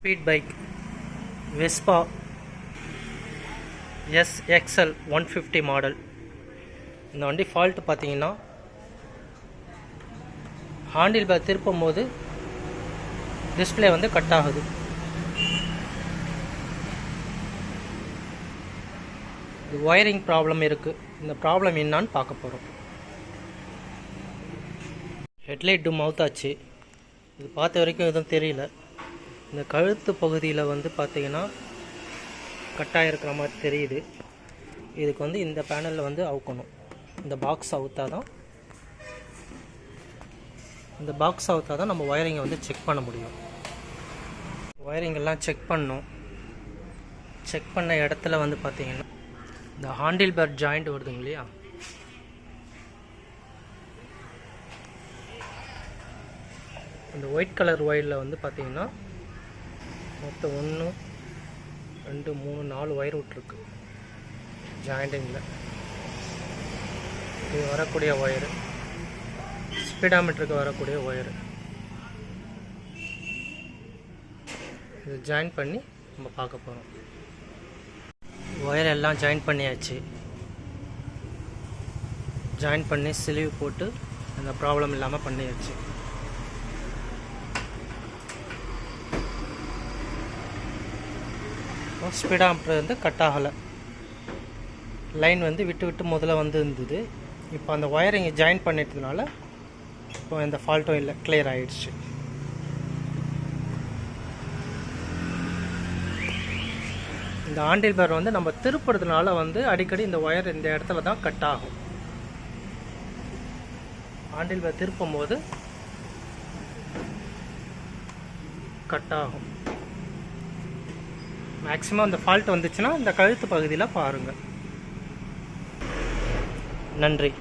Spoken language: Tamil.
Speed bike Vespa SXL 150 model. இந்த வண்டி ஃபால்ட் பார்த்தீங்கன்னா ஹேண்டில் பார் திருப்பும் போது டிஸ்பிளே வந்து கட் ஆகுது. இது ஒயரிங் ப்ராப்ளம் இருக்குது. இந்த ப்ராப்ளம் என்னான்னு பார்க்க போகிறோம். ஹெட்லைட் டும் அவுட் ஆச்சு. இது பார்த்த வரைக்கும் எதுவும் தெரியல. இந்த கழுத்து பகுதியில் வந்து பார்த்தீங்கன்னா கட்டாக இருக்கிற மாதிரி தெரியுது. இதுக்கு வந்து இந்த பேனலில் வந்து அவுக்கணும். இந்த பாக்ஸ் அவுத்தாதான் நம்ம ஒயரிங்கை வந்து செக் பண்ண முடியும். ஒயரிங்கெல்லாம் செக் பண்ணோம். செக் பண்ண இடத்துல வந்து பார்த்தீங்கன்னா இந்த ஹேண்டில் பார் ஜாயிண்ட் வருதுங்க இல்லையா, அந்த ஒயிட் கலர் ஒயரில் வந்து பார்த்தீங்கன்னா மொத்தம் 1 2 3 4 ஒயர் விட்டுருக்கு ஜாயிண்டிங்கில். இது வரக்கூடிய ஒயரு, ஸ்பீடாமீட்டருக்கு வரக்கூடிய ஒயரு. இது ஜாயின் பண்ணி நம்ம பார்க்க போகிறோம். ஒயர் எல்லாம் ஜாயின் பண்ணியாச்சு. ஜாயின் பண்ணி ஸ்லீவ் போட்டு அந்த ப்ராப்ளம் இல்லாமல் பண்ணியாச்சு. ஸ்பீடாமீட்டர் வந்து கட் ஆகலை. லைன் வந்து விட்டு விட்டு முதல்ல வந்து இருந்தது. இப்போ அந்த ஒயரிங் ஜாயின் பண்ணிட்டதுனால இப்போ எந்த ஃபால்ட்டும் இல்லை, கிளியர் ஆகிடுச்சு. இந்த ஹேண்டில் பார் வந்து நம்ம திருப்புறதுனால வந்து அடிக்கடி இந்த ஒயர் இந்த இடத்துல தான் கட் ஆகும். ஹேண்டில் பார் திருப்பும் போது கட் ஆகும். மேக்ஸிமம் அந்த ஃபால்ட் வந்துச்சுன்னா இந்த கழுத்து பகுதியில் பாருங்கள். நன்றி.